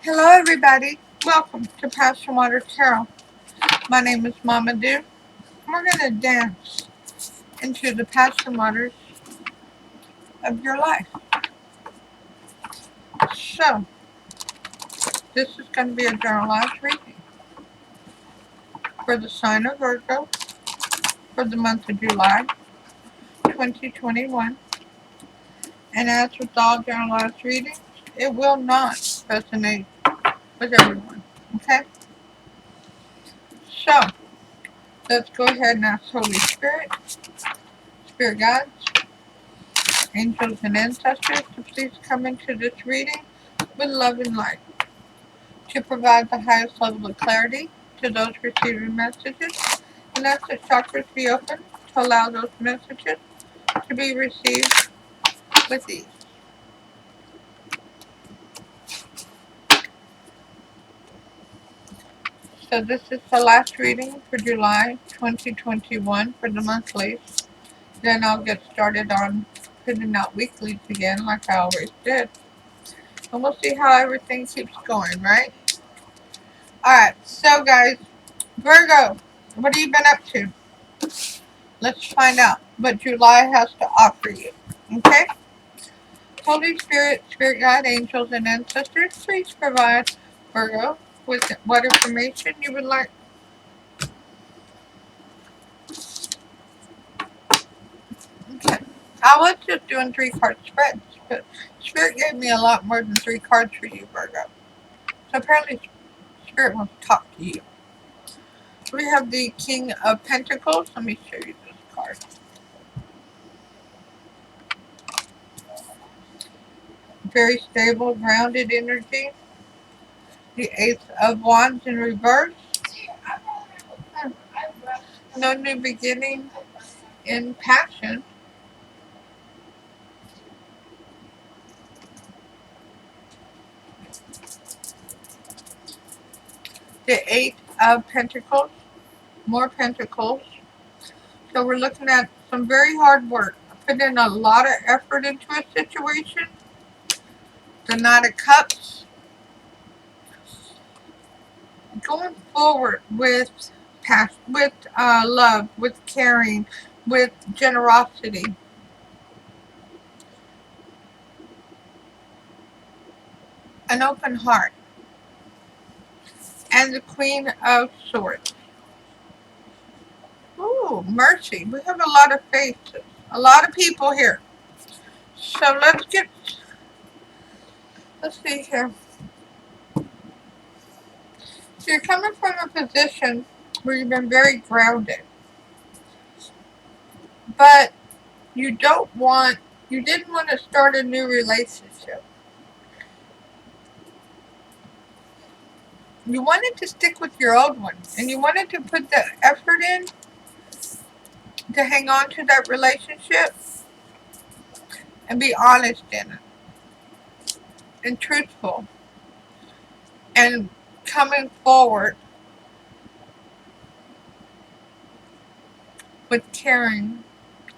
Hello everybody, welcome to PassionWater Tarot. My name is Mama Do. We're going to dance into the passion waters of your life. So, this is going to be a generalized reading for the sign of Virgo for the month of July 2021. And as with all generalized readings, it will not resonate with everyone. Okay? So, let's go ahead and ask Holy Spirit, Spirit Guides, angels and ancestors to please come into this reading with love and light, to provide the highest level of clarity to those receiving messages, and ask the chakras be open to allow those messages to be received with ease. So this is the last reading for July 2021 for the monthlies. Then I'll get started on putting out weeklies again like I always did. And we'll see how everything keeps going, right? Alright, so guys, Virgo, what have you been up to? Let's find out what July has to offer you. Okay? Holy Spirit, Spirit Guide, Angels, and Ancestors, please provide Virgo with what information you would like. Okay. I was just doing 3-card spreads, but Spirit gave me a lot more than 3 cards for you, Virgo. So apparently Spirit wants to talk to you. We have the King of Pentacles. Let me show you this card. Very stable, grounded energy. The Ace of Wands in reverse. No new beginning in passion. The Eight of Pentacles. More Pentacles. So we're looking at some very hard work. Put in a lot of effort into a situation. The Knight of Cups. Going forward with passion, with love, with caring, with generosity. An open heart. And the Queen of Swords. Ooh, mercy. We have a lot of faces. A lot of people here. So let's see here. So you're coming from a position where you've been very grounded. But you didn't want to start a new relationship. You wanted to stick with your old one. And you wanted to put the effort in to hang on to that relationship and be honest in it. And truthful. And coming forward with caring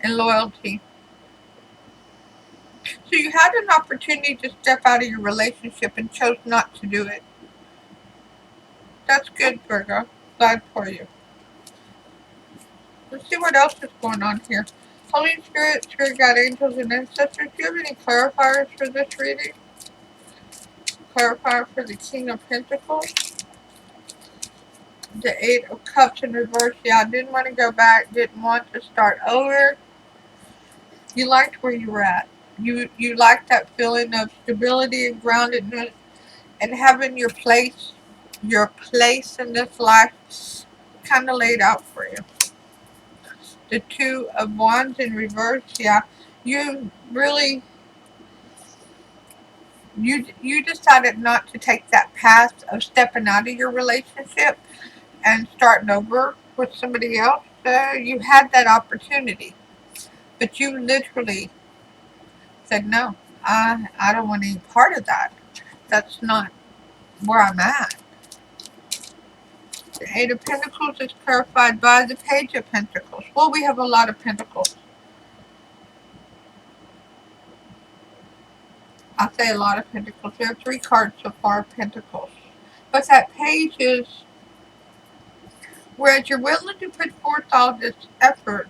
and loyalty. So you had an opportunity to step out of your relationship and chose not to do it. That's good, Virgo. Glad for you. Let's see what else is going on here. Holy Spirit, Spirit Guide, Angels, and Ancestors, do you have any clarifiers for this reading? Clarifier for the King of Pentacles. The Eight of Cups in reverse. Yeah, I didn't want to go back. Didn't want to start over. You liked where you were at. You liked that feeling of stability and groundedness and having your place in this life kind of laid out for you. The Two of Wands in reverse. Yeah, you really you decided not to take that path of stepping out of your relationship and starting over with somebody else. You had that opportunity, but you literally said no. I don't want any part of that. That's not where I'm at. The Eight of Pentacles is clarified by the Page of Pentacles. Well, we have a lot of pentacles. I'll say a lot of pentacles. There are 3 cards so far of pentacles. But that page is, whereas you're willing to put forth all this effort,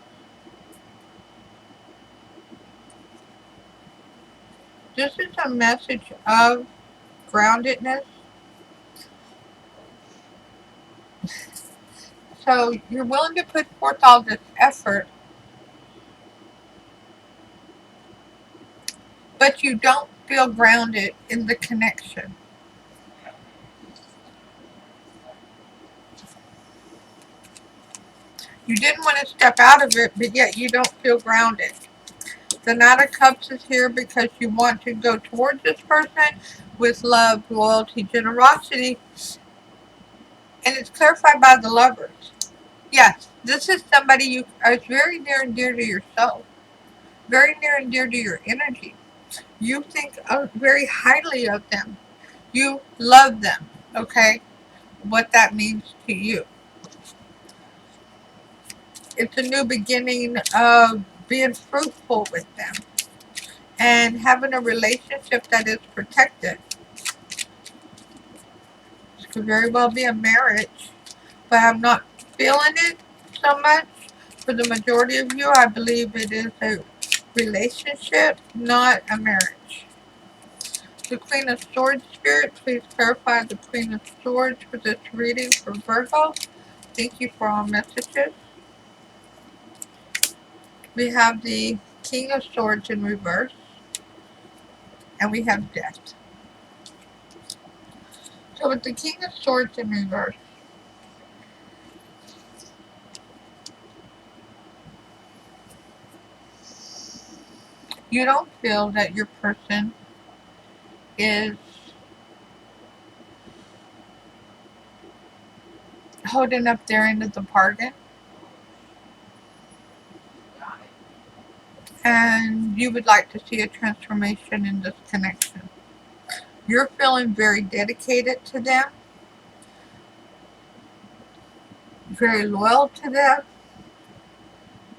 this is a message of groundedness. So you're willing to put forth all this effort, but you don't feel grounded in the connection. You didn't want to step out of it, but yet you don't feel grounded. The Knight of Cups is here because you want to go towards this person with love, loyalty, generosity, and it's clarified by the Lovers. Yes, this is somebody you are very near and dear to your soul, very near and dear to your energy. You think very highly of them. You love them, okay? What that means to you. It's a new beginning of being fruitful with them and having a relationship that is protected. This could very well be a marriage, but I'm not feeling it so much. For the majority of you, I believe it is a relationship, not a marriage. The Queen of Swords Spirit, please clarify the Queen of Swords for this reading for Virgo. Thank you for all messages. We have the King of Swords in reverse, and we have Death. So with the King of Swords in reverse, you don't feel that your person is holding up their end of the bargain, and you would like to see a transformation in this connection. You're feeling very dedicated to them, very loyal to them,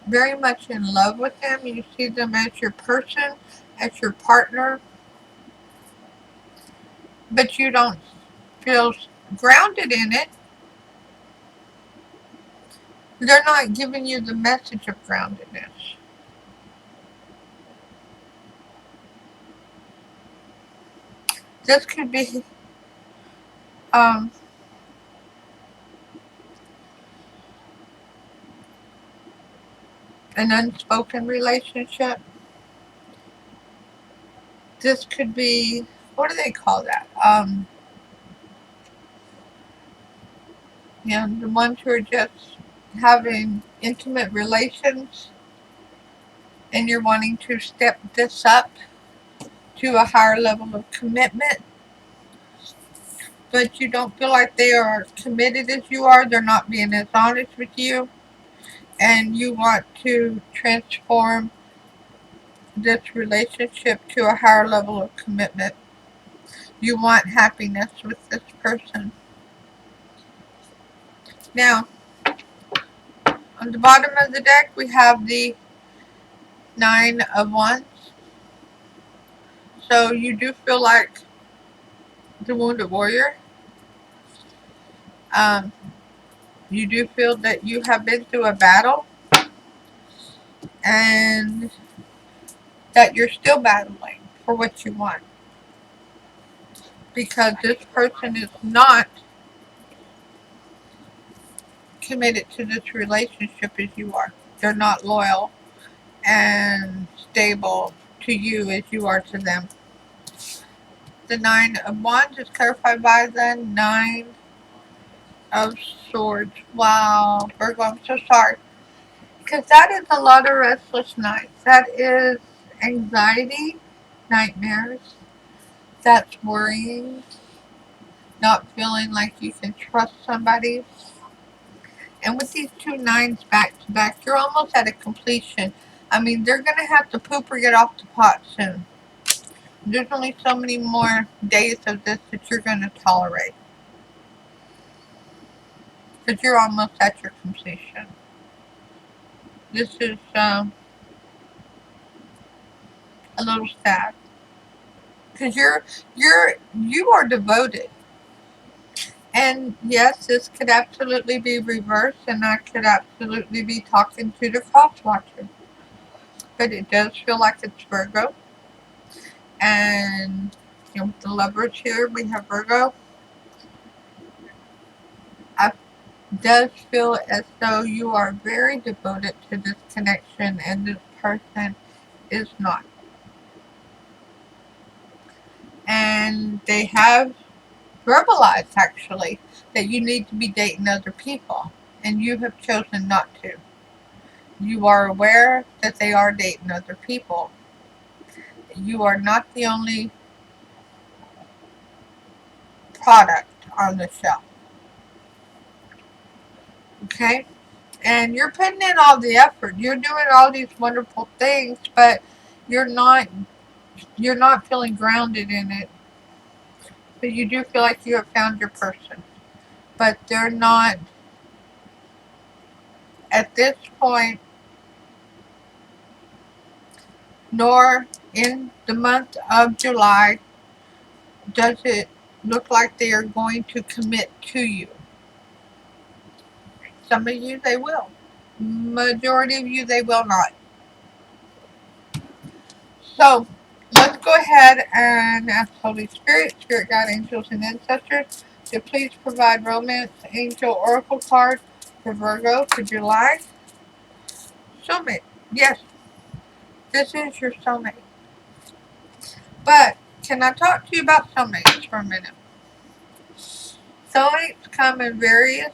very much in love with them. You see them as your person, as your partner, but you don't feel grounded in it. They're not giving you the message of groundedness. This could be an unspoken relationship. This could be, what do they call that? The ones who are just having intimate relations and you're wanting to step this up to a higher level of commitment, but you don't feel like they are committed as you are. They're not being as honest with you, and you want to transform this relationship to a higher level of commitment. You want happiness with this person. Now, on the bottom of the deck, we have the 9 of Wands. So you do feel like the wounded warrior. Um, you do feel that you have been through a battle and that you're still battling for what you want. Because this person is not committed to this relationship as you are. They're not loyal and stable to you as you are to them. The 9 of Wands is clarified by the 9 of Swords. Wow, Virgo, I'm so sorry. Because that is a lot of restless nights. That is anxiety, nightmares. That's worrying, not feeling like you can trust somebody. And with these 2 9s back to back, you're almost at a completion. I mean, they're going to have to poop or get off the pot soon. There's only so many more days of this that you're going to tolerate. Because you're almost at your completion. This is a little sad. because you are devoted. And yes, this could absolutely be reversed, and I could absolutely be talking to the cross watcher. But it does feel like it's Virgo. And with the lovers here, we have Virgo. It does feel as though you are very devoted to this connection, and this person is not. And they have verbalized, actually, that you need to be dating other people, and you have chosen not to. You are aware that they are dating other people. You are not the only product on the shelf. Okay? And you're putting in all the effort. You're doing all these wonderful things, but you're not you're not feeling grounded in it. But you do feel like you have found your person. But they're not at this point, nor in the month of July does it look like they are going to commit to you. Some of you they will. Majority of you they will not. So let's go ahead and ask Holy Spirit, Spirit Guide, Angels, and Ancestors to please provide Romance Angel Oracle card for Virgo for July. Soulmate. Yes, this is your soulmate. But can I talk to you about soulmates for a minute? Soulmates come in various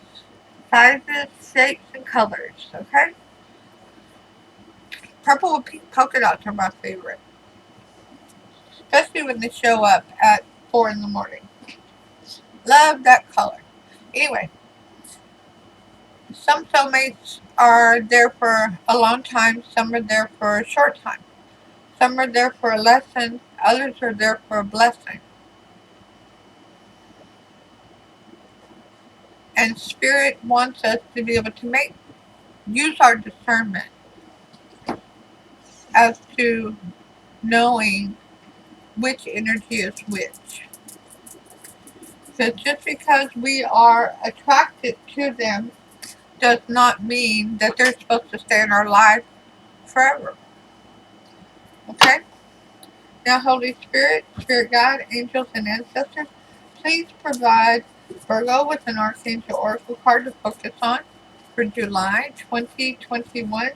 sizes, shapes, and colors, okay? Purple with pink polka dots are my favorite. Especially when they show up at 4 in the morning. Love that color. Anyway, some soulmates are there for a long time, some are there for a short time. Some are there for a lesson, others are there for a blessing. And Spirit wants us to be able to use our discernment as to knowing which energy is which. So just because we are attracted to them does not mean that they're supposed to stay in our life forever. Okay? Now, Holy Spirit, Spirit Guide, Angels, and Ancestors, please provide Virgo with an Archangel Oracle card to focus on for July 2021.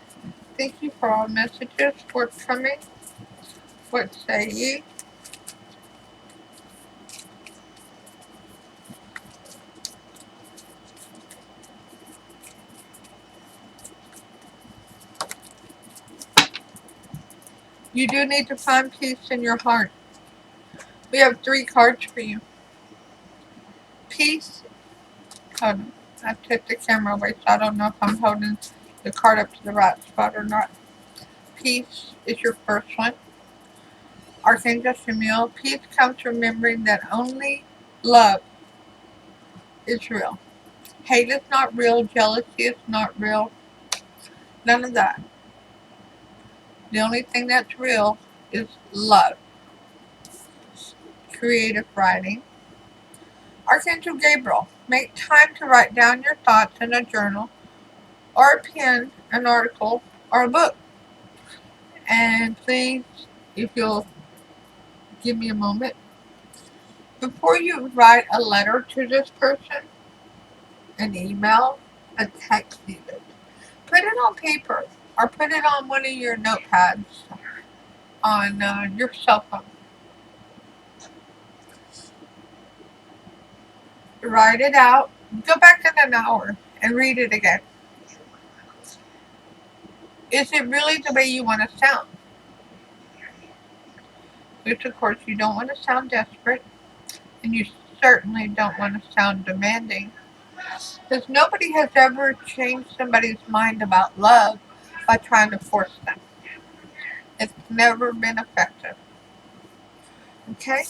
Thank you for all messages forthcoming. What say ye? You do need to find peace in your heart. We have 3 cards for you. Peace. Hold on. I took the camera away, so I don't know if I'm holding the card up to the right spot or not. Peace is your first one. Archangel Samuel, peace comes from remembering that only love is real. Hate is not real. Jealousy is not real. None of that. The only thing that's real is love. Creative writing. Archangel Gabriel, make time to write down your thoughts in a journal or a pen, an article, or a book. And please, if you'll give me a moment, before you write a letter to this person, an email, a text even, put it on paper or put it on one of your notepads on your cell phone. Write it out. Go back in an hour and read it again. Is it really the way you want to sound? Which, of course, you don't want to sound desperate, and you certainly don't want to sound demanding. Because nobody has ever changed somebody's mind about love by trying to force them. It's never been effective. Okay?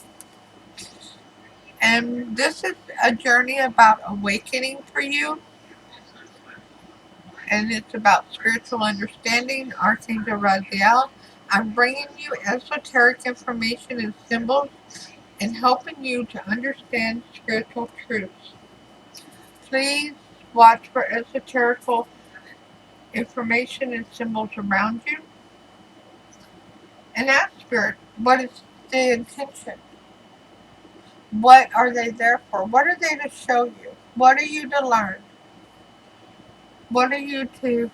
And this is a journey about awakening for you. And it's about spiritual understanding. Archangel Raziel, I'm bringing you esoteric information and symbols in helping you to understand spiritual truths. Please watch for esoterical information and symbols around you and ask Spirit, what is the intention? What are they there for? What are they to show you? What are you to learn? What are you to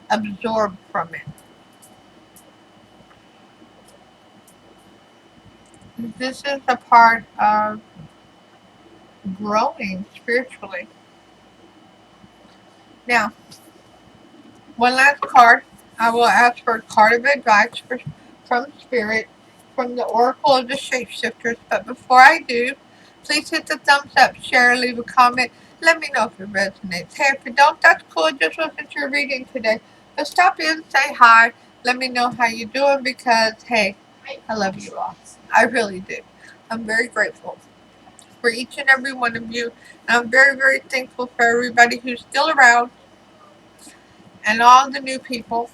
absorb from it? This is a part of growing spiritually. Now, one last card. I will ask for a card of advice from Spirit, from the Oracle of the Shapeshifters. But before I do, please hit the thumbs up, share, leave a comment. Let me know if it resonates. Hey, if it don't, that's cool. Just listen to your reading today. But stop in, say hi. Let me know how you're doing because, hey, I love you all. I really do. I'm very grateful for each and every one of you. And I'm very, very thankful for everybody who's still around and all the new people.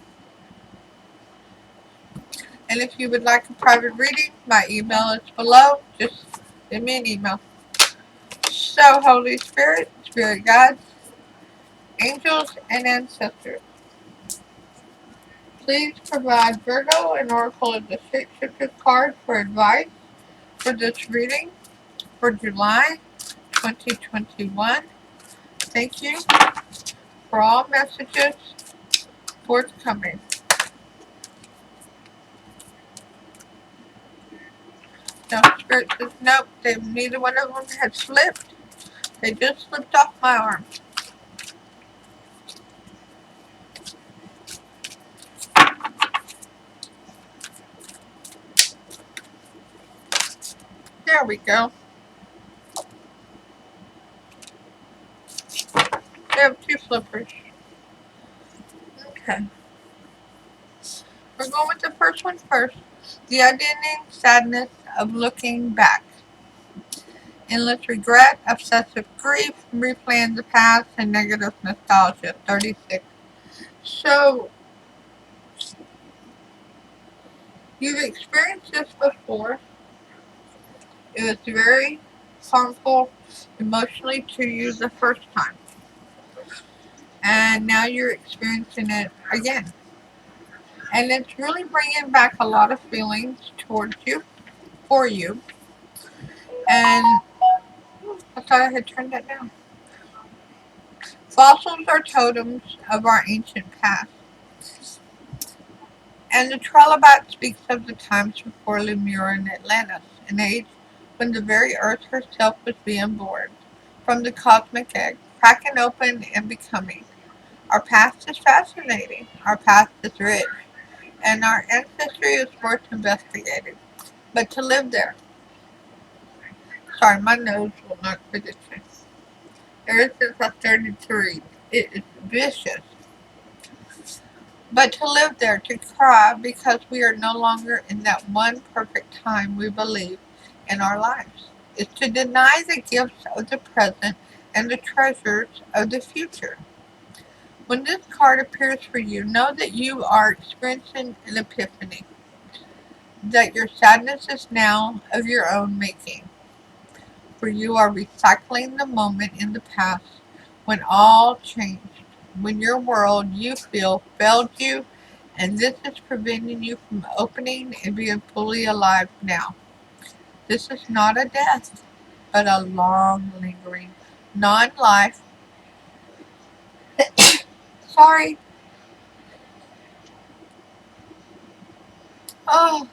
And if you would like a private reading, my email is below. Just send me an email. So, Holy Spirit, Spirit Guides, angels, and ancestors, please provide Virgo and Oracle of the Shapeshifter card for advice for this reading for July 2021. Thank you for all messages forthcoming. Now, Spirit says, nope, neither one of them had slipped. They just slipped off my arm. There we go. They have two slippers. Okay. We're going with the first one first. The unending sadness of looking back. Endless regret, obsessive grief, replaying the past, and negative nostalgia. 36. So, you've experienced this before. It was very harmful emotionally to you the first time. And now you're experiencing it again. And it's really bringing back a lot of feelings towards you, for you. And I thought I had turned that down. Fossils are totems of our ancient past. And the Tralabat speaks of the times before Lemur and Atlantis, an age when the very earth herself was being born from the cosmic egg, cracking open and becoming. Our past is fascinating, our past is rich, and our ancestry is worth investigating. But to live there, sorry, my nose will not quit itching. Ever since I started to read, it is vicious. But to live there, to cry because we are no longer in that one perfect time we believe in our lives, is to deny the gifts of the present and the treasures of the future. When this card appears for you, know that you are experiencing an epiphany, that your sadness is now of your own making, for you are recycling the moment in the past when all changed, when your world you feel failed you, and this is preventing you from opening and being fully alive now. This is not a death, but a long lingering, non-life. Sorry. Oh,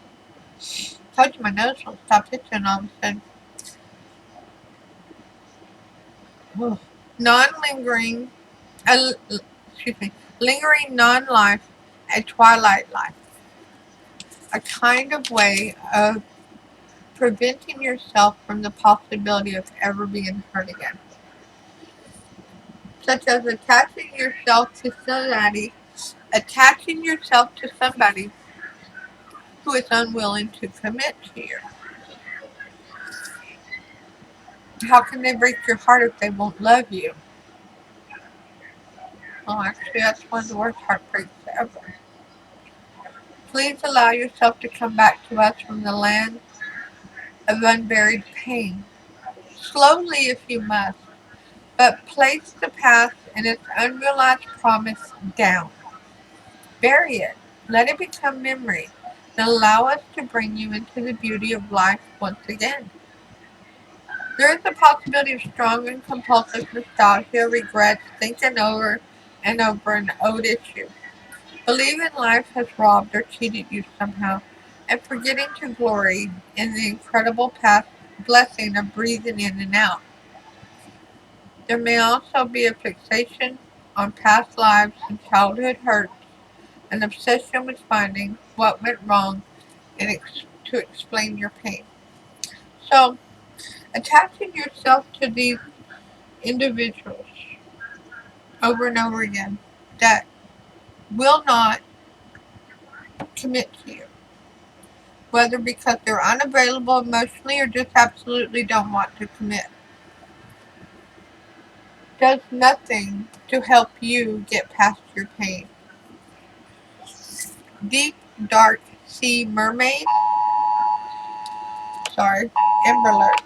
told you my nose will stop itching all of a sudden. Oh. Non-lingering, excuse me, lingering non-life, a twilight life. A kind of way of preventing yourself from the possibility of ever being hurt again. Such as attaching yourself to somebody who is unwilling to commit to you. How can they break your heart if they won't love you? Well, actually, that's one of the worst heartbreaks ever. Please allow yourself to come back to us from the land of unburied pain. Slowly if you must, but place the past and its unrealized promise down. Bury it. Let it become memory. And allow us to bring you into the beauty of life once again. There is a possibility of strong and compulsive nostalgia, regrets, thinking over and over an old issue. Believing life has robbed or cheated you somehow, and forgetting to glory in the incredible past blessing of breathing in and out. There may also be a fixation on past lives and childhood hurts, an obsession with finding what went wrong to explain your pain. So, attaching yourself to these individuals over and over again that will not commit to you, whether because they're unavailable emotionally or just absolutely don't want to commit, does nothing to help you get past your pain. Deep, dark sea mermaid, sorry, Amber Alert.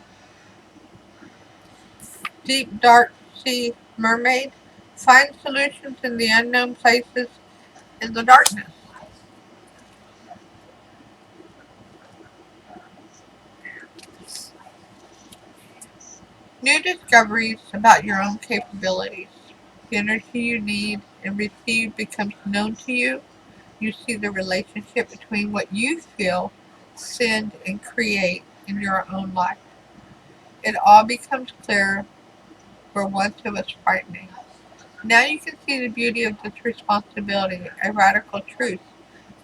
Deep, dark sea mermaid, find solutions in the unknown places in the darkness. New discoveries about your own capabilities. The energy you need and receive becomes known to you. You see the relationship between what you feel, send, and create in your own life. It all becomes clear where once it was frightening. Now you can see the beauty of this responsibility, a radical truth.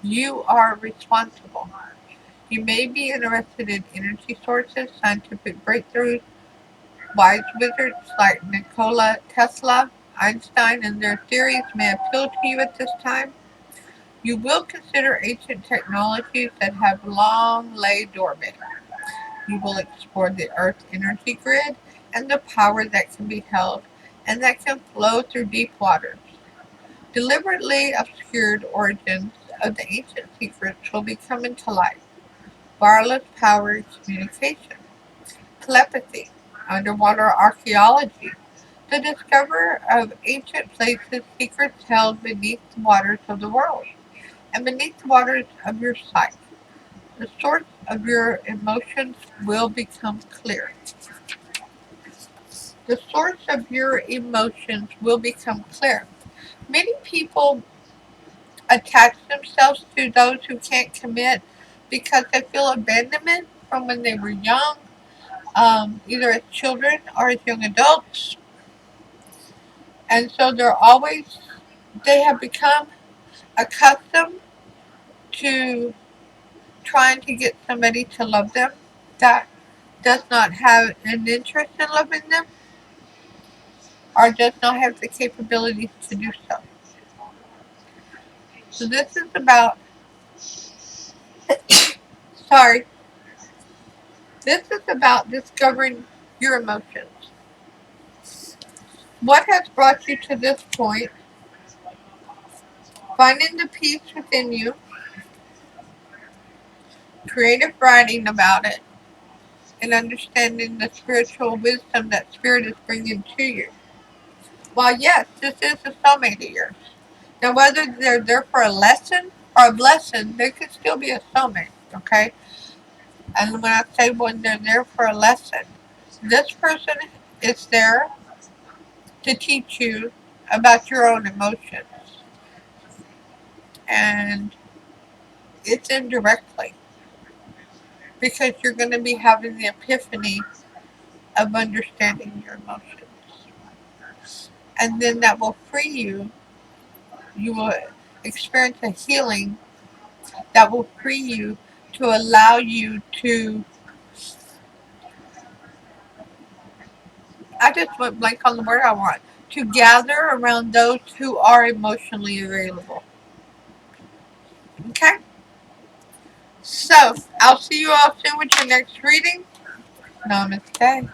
You are responsible. You may be interested in energy sources, scientific breakthroughs, wise wizards like Nikola Tesla, Einstein, and their theories may appeal to you at this time. You will consider ancient technologies that have long lay dormant. You will explore the Earth's energy grid and the power that can be held and that can flow through deep waters. Deliberately obscured origins of the ancient secrets will be coming to light. Wireless powered communication, telepathy, underwater archaeology, the discovery of ancient places, secrets held beneath the waters of the world and beneath the waters of your sight. The source of your emotions will become clear. The source of your emotions will become clear. Many people attach themselves to those who can't commit because they feel abandonment from when they were young, either as children or as young adults. And so they have become accustomed to trying to get somebody to love them that does not have an interest in loving them or does not have the capabilities to do so. So sorry, this is about discovering your emotions. What has brought you to this point, finding the peace within you, creative writing about it, and understanding the spiritual wisdom that Spirit is bringing to you. While yes, this is a soulmate of yours. Now, whether they're there for a lesson or a blessing, they could still be a soulmate, okay? And when I say when they're there for a lesson, this person is there to teach you about your own emotions. And it's indirectly because you're going to be having the epiphany of understanding your emotions. And then that will free you. You will experience a healing that will free you to allow you to. I just went blank on the word I want. To gather around those who are emotionally available. Okay? So, I'll see you all soon with your next reading. Namaste.